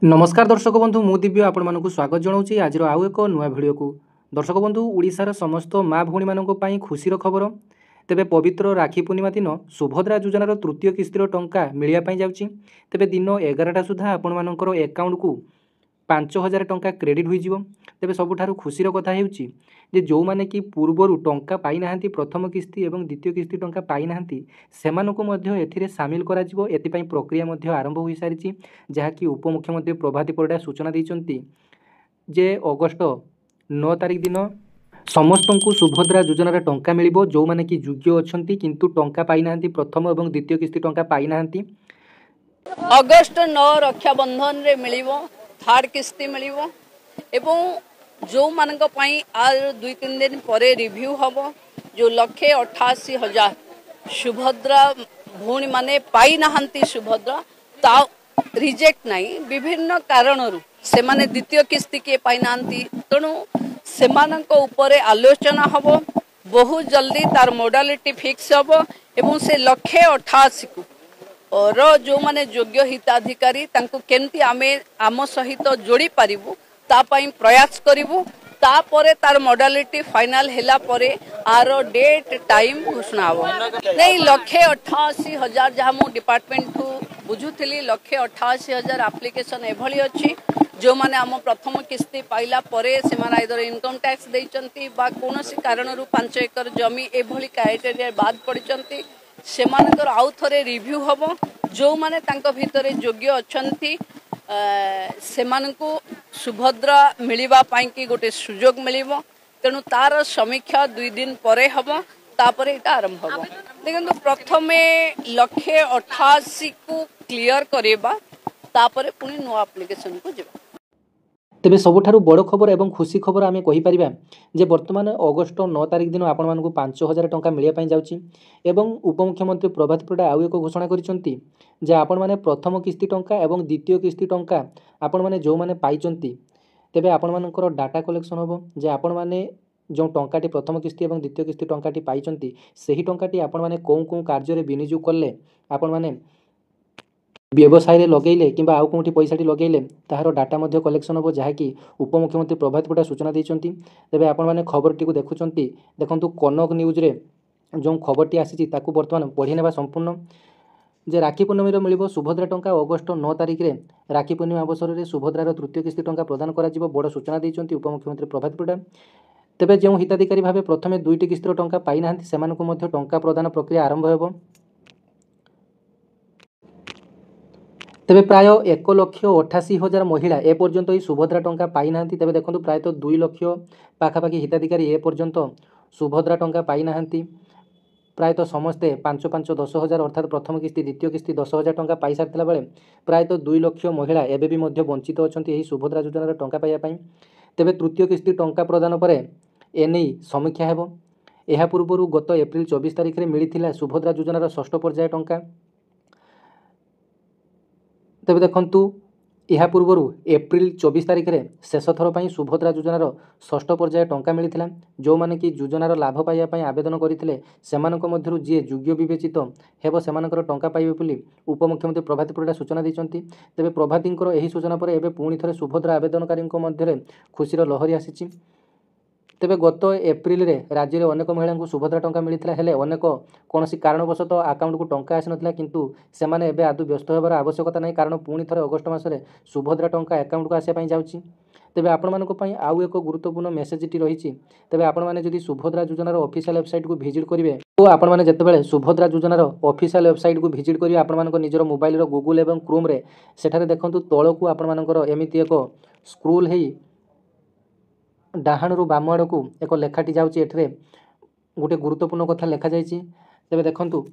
नमस्कार दर्शक बंधु मु दिव्य आपण मानक स्वागत जनाऊँगी आज आउ एक नुआ भिडियो को। दर्शक बंधु ओडिशार समस्त माँ भौणी मानक पई खुशीर खबर। तेबे पवित्र राखी पूर्णिमा दिन सुभद्रा योजनार तृतीय किस्तिर टंका मिलिया पई जाउची। तेबे दिन 11टा सुधा आपण मानकर एकाउंट को 5000 टंका क्रेडिट होइजिवो। तेबे सबुठारु खुशीर कथा हेउची जे जो माने कि पूर्वरु टंका पाई नाहंती प्रथम किस्ती एवं द्वितीय किस्ती टंका पाई नाहंती सेमानको मध्य एथिरे सामिल करा जिवो। एतिपई प्रक्रिया मध्य आरंभ होई सारिची, जहा कि उपमुख्यमंत्री प्रभाती परिडा सूचना दैचंती जे अगस्त 9 तारिख दिन समस्तंकु सुभद्रा योजनार टंका मिलिबो जो माने कि योग्य अछंती किंतु टंका पाई नाहंती प्रथम एवं द्वितीय किस्ती टंका पाई नाहंती। अगस्त 9 रक्षाबंधन रे मिलिबो थर्ड किस्ती मिलिबो एवं जो मानक पई आज 2-3 दिन परे रिव्यू हबो जो 188,000 सुभद्रा भूणी माने पाई नाहंती सुभद्रा ता रिजेक्ट नहीं विभिन्न कारणरू से माने द्वितीय किस्ती के पाई नाहंती तणु सेमानक ऊपर आलोचना हबो बहुत जल्दी तार मोडालिटी फिक्स हबो एवं से 188 को और जो माने योग्य हिताधिकारी तांको केनती आमे आम सहित जोड़ी पारिबु ता पई प्रयास करिवु तापरे तार मोडालिटी फाइनल हेला परे आर डेट टाइम घोषणा हो नहीं 188,000 जहाँ मु डिपार्टमेंट ठू बुझुथिली 188,000 एप्लिकेशन एभली अछि जो माने आम प्रथम किस्ती पाइला परे से माने आइदर इनकम टैक्स देइचंती बा कोनोसी कारणरू 5 एकर जमी एभली क्राइटेरिया बाद पड़िचंती सेमानकर आउ थरे रिव्यू हबो जो माने तांको भितरे योग्य अछंती सेमानकु सुभद्रा मिलिबा पाई कि गोटे सुजोग मिलिबो तेणु तार समीक्षा 2 दिन परे हबो तापरे इटा आरंभ हबो। देखंतु प्रथमे 188 को क्लियर करेबा तापरे पुनी नो एप्लीकेशन को जेबा। तेबे सबुठारु बड़ खबर एवं खुशी खबर आमे कहि परिबा जे वर्तमान अगस्त 9 तारिख दिन आपण मानकु 5000 टंका मिलिया पई जाउची एवं उपमुख्यमंत्री प्रभात परिडा आउ एक घोषणा करिसंती जे आपण माने प्रथम किस्ती टंका एवं द्वितीय किस्ती टंका आपण माने जो माने पाइचंती तेबे आपण मानकर डाटा कलेक्शन होबो जे आपण माने जो टंकाटी प्रथम किस्ती एवं द्वितीय किस्ती टंकाटी पाइचंती सेही टंकाटी आपण माने कोन कार्य रे विनियोग करले आपण माने व्यवसाय रे लगेले किंबा आउ कोठी पैसाटी लगेले ताहार डाटा मध्य कलेक्शन होबो जहाँकि उपमुख्यमंत्री प्रभात परिडा सूचना दैचंती। तेबे आपण माने खबरटी को देखुचंती देखंतु कनक न्यूज रे जो खबरटी आसीची ताकू वर्तमान पढ़ी नेबा संपूर्ण जे राखी पूर्णिमा मिलिबो सुभद्रा टंका अगस्त 9 तारिख रे राखी पूर्णिमा अवसर रे सुभद्रार तृतीय किस्ती टंका प्रदान करा जिवो बड़ सूचना दैचंती उपमुख्यमंत्री प्रभात परिडा। तेबे जो हिताधिकारी भाबे प्रथमे 2टी किस्तीर टंका पाई नाहंती सेमानकु मध्य टंका प्रदान प्रक्रिया आरंभ हेबो। तेबे प्राय 1,88,000 महिला ए पर्यंत ही सुभद्रा टंका पाई नाहंती। तेबे देखंतु प्राय 2 लाख पाखापाखि हिताधिकारी ए पर्यंत सुभद्रा टंका पाई नाहंती। प्राय समस्ते 5,5,10,000 अर्थात प्रथम किस्ती द्वितीय किस्ती 10,000 टंका पाई सारथिला बेले प्राय 2 लाख महिला एबे भी मध्य वंचित अछंती एही सुभद्रा योजनार टंका पाइया पई। तेबे तृतीय किस्ती टंका प्रदान परे एनै समीक्षा हेबो। एहा पूर्वरु गत एप्रिल 24 तारिख रे मिलिथिला सुभद्रा योजनार षष्ठ पर्याय टंका। तेबे देखंतु यह पूर्वरु एप्रिल 24 तारिख रे शेष थर पई सुभद्रा योजनार षष्ठ पर्याय टंका मिलिथिला जो माने कि योजनार लाभ पाइया पई आवेदन करिथिले सेमानक मध्यरु जे योग्य विवेचित हेबो सेमानकर टंका पाइबे बोली उपमुख्यमंत्री प्रभाती परिडा सूचना दैचंती। तेबे प्रभातींकर एही सूचना परे एबे पुणी थरे सुभद्रा आवेदनकारींक मध्यरे खुशीर लहरी आसीची। तेबे गत एप्रिल रे राज्य रे अनेक महिला को सुभद्रा टंका मिलिथिला हेले अनेक कोनोसी कारणवशत अकाउंट को टंका आसिनथिला किंतु सेमाने एबे आदु व्यस्त हेबार आवश्यकता नै कारण पुणी थरे अगस्त मासरे सुभद्रा टंका अकाउंट को आसिया पई जाउची। तेबे आपण मानको पई आउ एक गुरुत्वपूर्ण मेसेजटी रहिची। तेबे आपण माने जदि सुभद्रा योजनार ऑफिशियल वेबसाइट को विजिट करिवे तो आपण माने जतेबेले सुभद्रा योजनार ऑफिशियल वेबसाइट को विजिट करिवे आपण मानको निजर मोबाइल रो गूगल एवं क्रोम रे सेठारे देखंतु तळकू आपण मानकर एमिति एक स्क्रोल हेई डाहाणु बाम आड़ को एक लेखाटी जाउची एठरे गोटे गुरुत्वपूर्ण कथा लेखा जाइची। तेबे देखंतु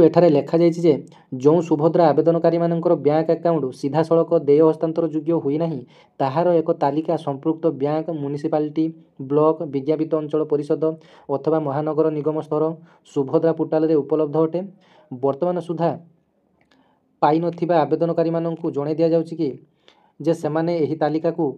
एठारे लेखा जाइची जे जो सुभद्रा आवेदनकारी मानकर बैंक अकाउंट सीधा सड़क देय हस्तांतर योग्य हुई नाही ताहार एक तालिका संपृक्त बैंक म्युनिसिपालिटी ब्लॉक विज्ञापित अंचल परिषद अथवा महानगर निगम स्तर सुभद्रा पोर्टाल रे उपलब्ध अटे। वर्तमान सुधा पाई नथिबा आवेदनकारी माननकु जणाई दिया जाउची कि जे सेमाने एही तालिका को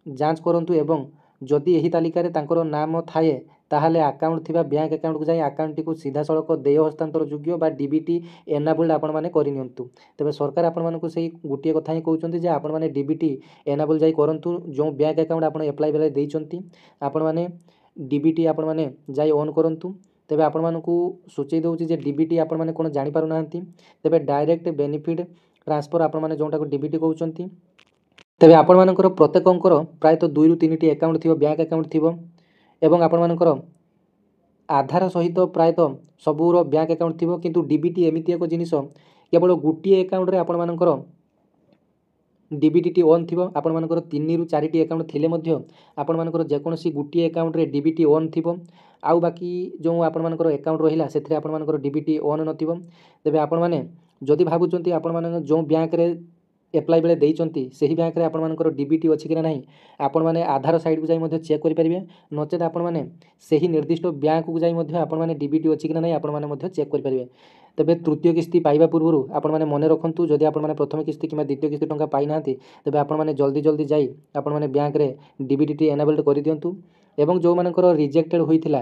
जांच करंतु एवं जदि एही तालिका रे तांकर नाम थाए ତାହେଲେ ଆକାଉଣ୍ଟ ଥିବା ବ୍ୟାଙ୍କ ଆକାଉଣ୍ଟକୁ ଯାଇ ଆକାଉଣ୍ଟଟିକୁ ସିଧାସଳଖ ଦେୟ ହସ୍ତାନ୍ତର ଯୋଗ୍ୟ ବା ଡିବିଟି ଏନାବୁଲ୍ଡ ଆପଣମାନେ କରିନିଅନ୍ତୁ। ତେବେ ସରକାର ଆପଣମାନଙ୍କୁ ସେଇ ଗୋଟିଏ କଥା ହିଁ କହୁଛନ୍ତି ଯେ ଆପଣମାନେ ଡିବିଟି ଏନାବୁଲ୍ ଯାଇ କରନ୍ତୁ। ଯେଉଁ ବ୍ୟାଙ୍କ ଆକାଉଣ୍ଟ ଆପଣ ଆପ୍ଲାଏ ବେଳେ ଦେଇଛନ୍ତି ଆପଣମାନେ ଡିବିଟି ଆପଣମାନେ ଯାଇ ଅନ୍ କରନ୍ତୁ। ତେବେ ଆପଣମାନଙ୍କୁ ସୂଚାଇ ଦେଉଛି ଯେ ଡିବିଟି ଆପଣମାନେ କ'ଣ ଜାଣିପାରୁନାହାନ୍ତି, ତେବେ ଡାଇରେକ୍ଟ ବେନିଫିଟ୍ ଟ୍ରାନ୍ସଫର୍ ଆପଣମାନେ ଯେଉଁଟାକୁ ଡିବିଟି କହୁଛନ୍ତି। ତେବେ ଆପଣମାନଙ୍କର ପ୍ରତ୍ୟେକଙ୍କର ପ୍ରାୟତଃ 2ରୁ 3ଟି ଆକାଉଣ୍ଟ ଥିବ, ବ୍ୟାଙ୍କ ଆକାଉଣ୍ଟ ଥିବ ଏବଂ ଆପଣମାନଙ୍କର ଆଧାର ସହିତ ପ୍ରାୟତଃ ସବୁର ବ୍ୟାଙ୍କ ଆକାଉଣ୍ଟ ଥିବ। କିନ୍ତୁ ଡିବିଟି ଏମିତି ଏକ ଜିନିଷ କେବଳ ଗୋଟିଏ ଆକାଉଣ୍ଟରେ ଆପଣମାନଙ୍କର ଡିବିଟିଟି ଅନ୍ ଥିବ। ଆପଣମାନଙ୍କର 3ରୁ 4ଟି ଆକାଉଣ୍ଟ ଥିଲେ ମଧ୍ୟ ଆପଣମାନଙ୍କର ଯେକୌଣସି ଗୋଟିଏ ଆକାଉଣ୍ଟରେ ଡିବିଟି ଅନ୍ ଥିବ, ଆଉ ବାକି ଯେଉଁ ଆପଣମାନଙ୍କର ଆକାଉଣ୍ଟ ରହିଲା ସେଥିରେ ଆପଣମାନଙ୍କର ଡିବିଟି ଅନ୍ ନଥିବ। ତେବେ ଆପଣମାନେ ଯଦି ଭାବୁଛନ୍ତି ଆପଣମାନେ ଯେଉଁ ବ୍ୟାଙ୍କରେ ଆପ୍ଲାଏ ବେଳେ ଦେଇଛନ୍ତି ସେହି ବ୍ୟାଙ୍କରେ ଆପଣମାନଙ୍କର ଡିବିଟି ଅଛି କି ନା ନାହିଁ ଆପଣମାନେ ଆଧାର ସାଇଟ୍କୁ ଯାଇ ମଧ୍ୟ ଚେକ୍ କରିପାରିବେ। ନଚେତ୍ ଆପଣମାନେ ସେହି ନିର୍ଦ୍ଦିଷ୍ଟ ବ୍ୟାଙ୍କକୁ ଯାଇ ମଧ୍ୟ ଆପଣମାନେ ଡିବିଟି ଅଛି କି ନା ନାହିଁ ଆପଣମାନେ ମଧ୍ୟ ଚେକ୍ କରିପାରିବେ। ତେବେ ତୃତୀୟ କିସ୍ତି ପାଇବା ପୂର୍ବରୁ ଆପଣମାନେ ମନେ ରଖନ୍ତୁ, ଯଦି ଆପଣମାନେ ପ୍ରଥମ କିସ୍ତି କିମ୍ବା ଦ୍ୱିତୀୟ କିସ୍ତି ଟଙ୍କା ପାଇନାହାନ୍ତି ତେବେ ଆପଣମାନେ ଜଲ୍ଦି ଯାଇ ଆପଣମାନେ ବ୍ୟାଙ୍କରେ ଡିବିଟିଟି ଏନାବଲ୍ଡ କରିଦିଅନ୍ତୁ। ଏବଂ ଯେଉଁମାନଙ୍କର ରିଜେକ୍ଟେଡ଼ ହୋଇଥିଲା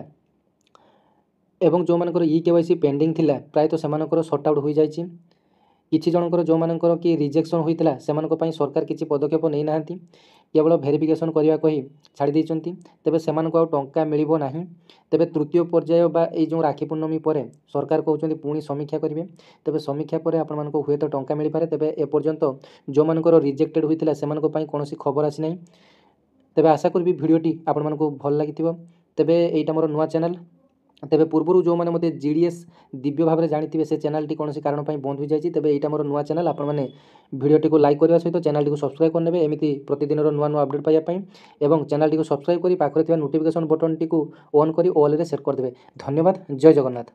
ଏବଂ ଯେଉଁମାନଙ୍କର ଇକେୱାଇସି ପେଣ୍ଡିଂ ଥିଲା ପ୍ରାୟତଃ ସେମାନଙ୍କର ସର୍ଟ ଆଉଟ୍ ହୋଇଯାଇଛି। କିଛି ଜଣଙ୍କର ଯେଉଁମାନଙ୍କର କି ରିଜେକ୍ସନ୍ ହୋଇଥିଲା ସେମାନଙ୍କ ପାଇଁ ସରକାର କିଛି ପଦକ୍ଷେପ ନେଇନାହାନ୍ତି, କେବଳ ଭେରିଫିକେସନ୍ କରିବା କହି ଛାଡ଼ି ଦେଇଛନ୍ତି। ତେବେ ସେମାନଙ୍କୁ ଆଉ ଟଙ୍କା ମିଳିବ ନାହିଁ। ତେବେ ତୃତୀୟ ପର୍ଯ୍ୟାୟ ବା ଏଇ ଯେଉଁ ରାକ୍ଷୀ ପୂର୍ଣ୍ଣମୀ ପରେ ସରକାର କହୁଛନ୍ତି ପୁଣି ସମୀକ୍ଷା କରିବେ। ତେବେ ସମୀକ୍ଷା ପରେ ଆପଣମାନଙ୍କୁ ହୁଏତ ଟଙ୍କା ମିଳିପାରେ। ତେବେ ଏପର୍ଯ୍ୟନ୍ତ ଯେଉଁମାନଙ୍କର ରିଜେକ୍ଟେଡ଼ ହୋଇଥିଲା ସେମାନଙ୍କ ପାଇଁ କୌଣସି ଖବର ଆସିନାହିଁ। ତେବେ ଆଶା କରିବି ଭିଡ଼ିଓଟି ଆପଣମାନଙ୍କୁ ଭଲ ଲାଗିଥିବ। ତେବେ ଏଇଟା ମୋର ନୂଆ ଚ୍ୟାନେଲ୍। ତେବେ ପୂର୍ବରୁ ଯେଉଁମାନେ ମୋତେ ଜିଡ଼ିଏସ୍ ଦିବ୍ୟ ଭାବରେ ଜାଣିଥିବେ ସେ ଚ୍ୟାନେଲଟି କୌଣସି କାରଣ ପାଇଁ ବନ୍ଦ ହୋଇଯାଇଛି। ତେବେ ଏଇଟା ମୋର ନୂଆ ଚ୍ୟାନେଲ୍। ଆପଣମାନେ ଭିଡ଼ିଓଟିକୁ ଲାଇକ୍ କରିବା ସହିତ ଚ୍ୟାନେଲଟିକୁ ସବସ୍କ୍ରାଇବ୍ କରିନେବେ ଏମିତି ପ୍ରତିଦିନର ନୂଆ ଅପଡ଼େଟ୍ ପାଇବା ପାଇଁ। ଏବଂ ଚ୍ୟାନେଲଟିକୁ ସବସ୍କ୍ରାଇବ୍ କରି ପାଖରେ ଥିବା ନୋଟିଫିକେସନ୍ ବଟନଟିକୁ ଅନ୍ କରି ଅଲ୍ରେ ସେଟ୍ କରିଦେବେ। ଧନ୍ୟବାଦ। ଜୟ ଜଗନ୍ନାଥ।